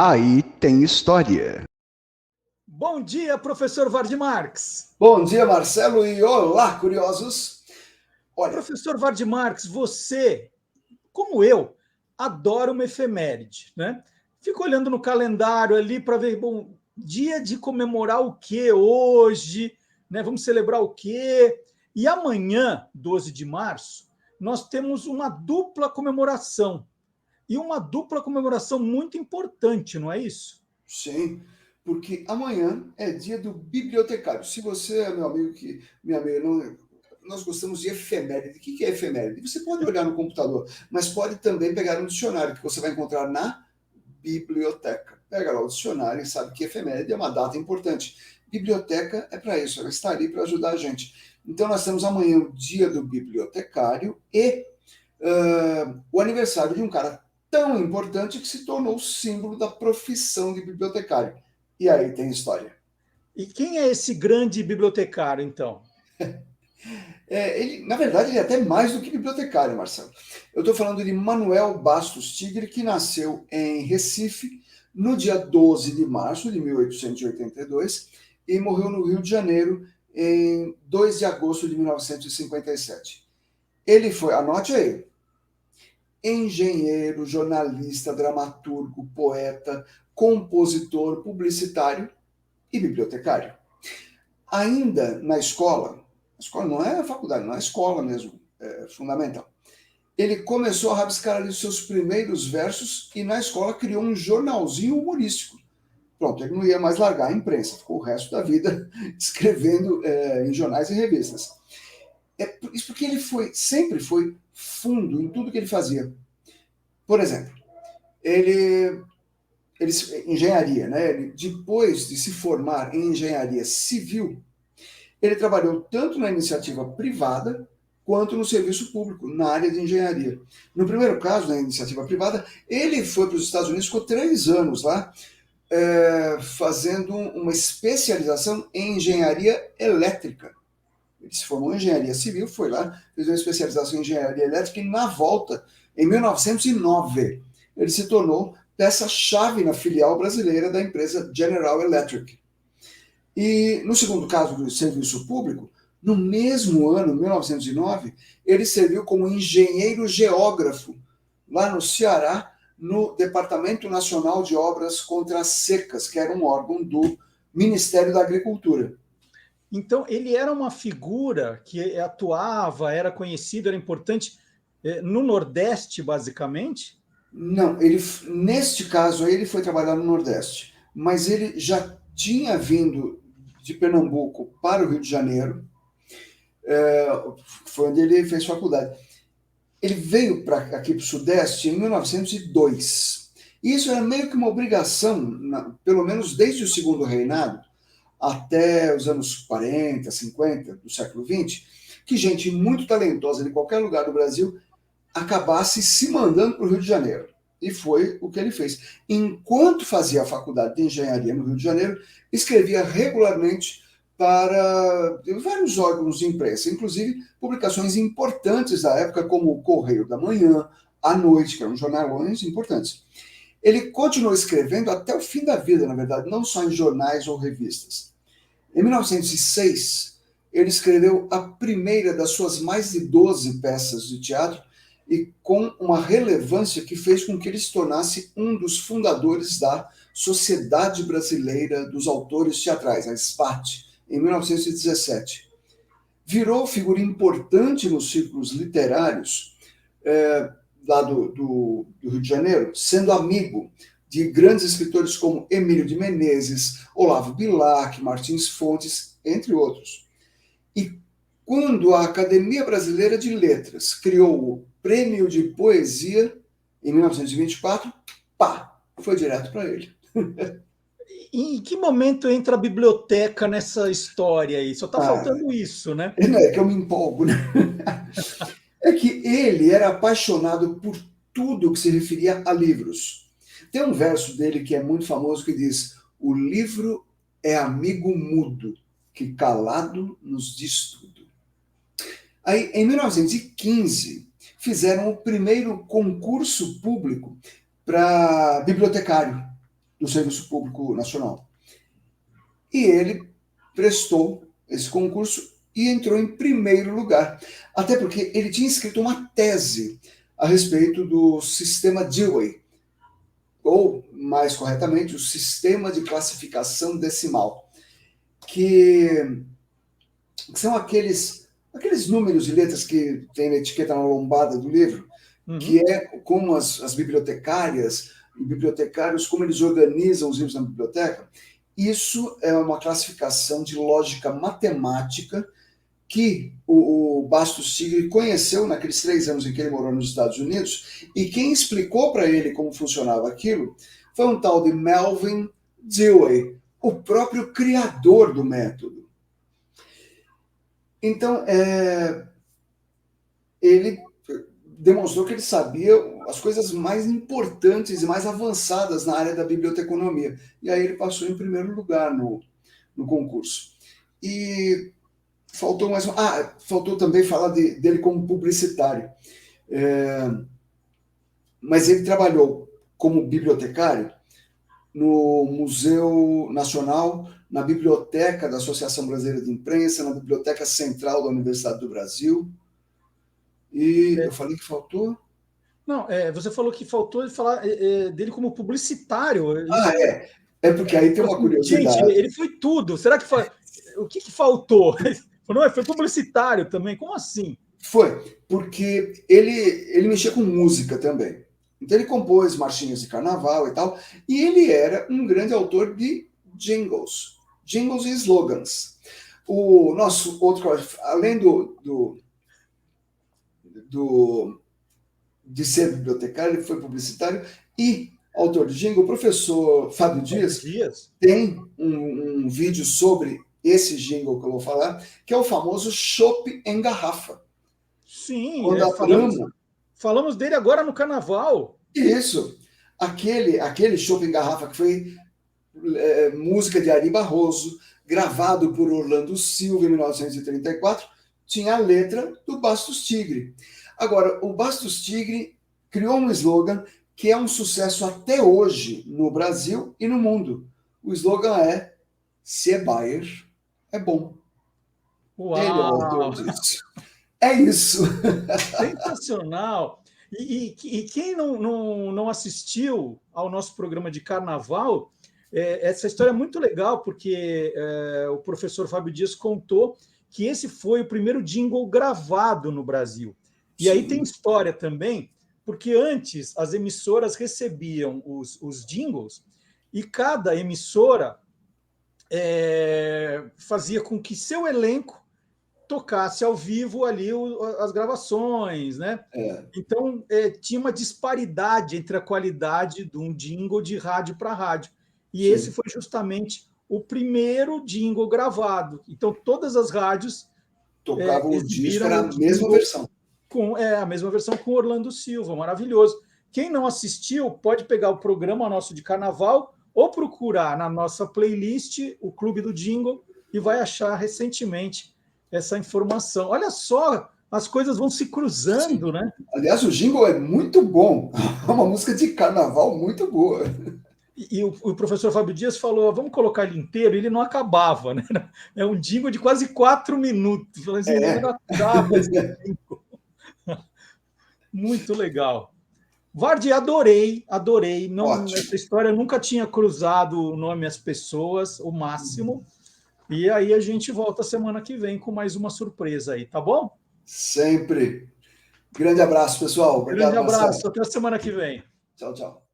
Aí tem história. Bom dia, professor Vardy Marx. Bom dia, Marcelo, e olá, curiosos. Olha, Professor Vardy Marx, você, como eu, adora uma efeméride, né? Fico olhando no calendário ali para ver, bom, dia de comemorar o quê hoje, né? Vamos celebrar o quê? E amanhã, 12 de março, nós temos uma dupla comemoração. E uma dupla comemoração muito importante, não é isso? sim, porque amanhã é dia do bibliotecário. Se você é meu amigo, minha amiga, nós gostamos de efeméride. O que é efeméride? Você pode olhar no computador, mas pode também pegar um dicionário que você vai encontrar na biblioteca. Pega lá o dicionário e sabe que efeméride é uma data importante. Biblioteca é para isso, ela está ali para ajudar a gente. Então nós temos amanhã o dia do bibliotecário e o aniversário de um cara tão importante que se tornou símbolo da profissão de bibliotecário. E aí tem história. E quem é esse grande bibliotecário, então? Na verdade, ele é até mais do que bibliotecário, Marcelo. Eu estou falando de Manuel Bastos Tigre, que nasceu em Recife no dia 12 de março de 1882 e morreu no Rio de Janeiro em 2 de agosto de 1957. Ele foi, anote aí, engenheiro, jornalista, dramaturgo, poeta, compositor, publicitário e bibliotecário. Ainda na escola, a escola não é a faculdade, não é a escola mesmo, é fundamental. Ele começou a rabiscar ali os seus primeiros versos e na escola criou um jornalzinho humorístico. Pronto, ele não ia mais largar a imprensa, ficou o resto da vida escrevendo em jornais e revistas. Isso porque ele sempre foi fundo em tudo que ele fazia. Por exemplo, ele engenharia, né? Ele, depois de se formar em engenharia civil, ele trabalhou tanto na iniciativa privada quanto no serviço público, na área de engenharia. No primeiro caso, na iniciativa privada, ele foi para os Estados Unidos, ficou 3 anos lá, fazendo uma especialização em engenharia elétrica. Ele se formou em engenharia civil, foi lá, fez uma especialização em engenharia elétrica e, na volta, em 1909, ele se tornou peça-chave na filial brasileira da empresa General Electric. E no segundo caso do serviço público, no mesmo ano, 1909, ele serviu como engenheiro geógrafo lá no Ceará, no Departamento Nacional de Obras contra as Secas, que era um órgão do Ministério da Agricultura. Então, ele era uma figura que atuava, era conhecido, era importante no Nordeste, basicamente? Não, neste caso aí, ele foi trabalhar no Nordeste, mas ele já tinha vindo de Pernambuco para o Rio de Janeiro, foi onde ele fez faculdade. Ele veio aqui para o Sudeste em 1902. E isso era meio que uma obrigação, pelo menos desde o segundo reinado, até os anos 40, 50 do século XX, que gente muito talentosa de qualquer lugar do Brasil acabasse se mandando para o Rio de Janeiro. E foi o que ele fez. Enquanto fazia a faculdade de engenharia no Rio de Janeiro, escrevia regularmente para vários órgãos de imprensa, inclusive publicações importantes da época, como o Correio da Manhã, A Noite, que eram jornalões importantes. Ele continuou escrevendo até o fim da vida, na verdade, não só em jornais ou revistas. Em 1906, ele escreveu a primeira das suas mais de 12 peças de teatro e com uma relevância que fez com que ele se tornasse um dos fundadores da Sociedade Brasileira dos Autores Teatrais, a SBAT, em 1917. Virou figura importante nos círculos literários lá do Rio de Janeiro, sendo amigo de grandes escritores como Emílio de Menezes, Olavo Bilac, Martins Fontes, entre outros. E quando a Academia Brasileira de Letras criou o Prêmio de Poesia, em 1924, foi direto para ele. Em que momento entra a biblioteca nessa história aí? Só está faltando isso, né? É que eu me empolgo, né? É que ele era apaixonado por tudo que se referia a livros. Tem um verso dele que é muito famoso que diz: o livro é amigo mudo, que calado nos diz tudo. Aí, em 1915, fizeram o primeiro concurso público para bibliotecário. do Serviço Público Nacional. E ele prestou esse concurso e entrou em primeiro lugar. Até porque ele tinha escrito uma tese a respeito do sistema Dewey, ou, mais corretamente, o sistema de classificação decimal, que são aqueles números e letras que tem na etiqueta na lombada do livro, que é como as bibliotecárias e bibliotecários, como eles organizam os livros na biblioteca. Isso é uma classificação de lógica matemática que o Bastos Tigre conheceu naqueles 3 anos em que ele morou nos Estados Unidos, e quem explicou para ele como funcionava aquilo foi um tal de Melvin Dewey, o próprio criador do método. Então, ele demonstrou que ele sabia as coisas mais importantes e mais avançadas na área da biblioteconomia. E aí ele passou em primeiro lugar no concurso. E faltou mais faltou também falar dele como publicitário. Mas ele trabalhou como bibliotecário no Museu Nacional, na Biblioteca da Associação Brasileira de Imprensa, na Biblioteca Central da Universidade do Brasil. E eu falei que faltou? Não, você falou que faltou ele falar dele como publicitário. É porque aí tem uma curiosidade. Gente, ele foi tudo. Será que foi... O que faltou? Não, foi publicitário também. Como assim? Foi, porque ele mexia com música também. Então ele compôs marchinhas de carnaval e tal, e ele era um grande autor de jingles e slogans. O nosso outro, além de ser bibliotecário, ele foi publicitário e autor de jingle. O professor Fábio Dias tem um vídeo sobre esse jingle que eu vou falar, que é o famoso chopp em garrafa. Sim, falamos dele agora no carnaval. Isso. Aquele chopp em garrafa que foi música de Ari Barroso, gravado por Orlando Silva em 1934, tinha a letra do Bastos Tigre. Agora, o Bastos Tigre criou um slogan que é um sucesso até hoje no Brasil e no mundo. O slogan é: se é Bayer, é bom. Uau! Ele é o autor disso. É isso. Sensacional! E quem não assistiu ao nosso programa de carnaval, essa história é muito legal, porque o professor Fábio Dias contou que esse foi o primeiro jingle gravado no Brasil. E Sim. Aí tem história também, porque antes as emissoras recebiam os jingles e cada emissora fazia com que seu elenco tocasse ao vivo ali as gravações, né? Então, tinha uma disparidade entre a qualidade de um jingle de rádio para rádio. E Sim. Esse foi justamente o primeiro jingle gravado. Então, todas as rádios tocavam o disco, era a mesma versão. A mesma versão com Orlando Silva, maravilhoso. Quem não assistiu, pode pegar o programa nosso de carnaval ou procurar na nossa playlist o Clube do Jingle e vai achar recentemente essa informação. Olha só, as coisas vão se cruzando, Sim. né? Aliás, o jingle é muito bom. É uma música de carnaval muito boa. E o professor Fábio Dias falou, vamos colocar ele inteiro, e ele não acabava, né? É um jingle de quase 4 minutos. Falei assim, não acaba esse jingle. Muito legal. Vardy, adorei. Essa história nunca tinha cruzado o nome às pessoas, o máximo. E aí a gente volta semana que vem com mais uma surpresa aí, tá bom? Sempre. Grande abraço, pessoal. Obrigado, grande abraço. Até a semana que vem. Tchau, tchau.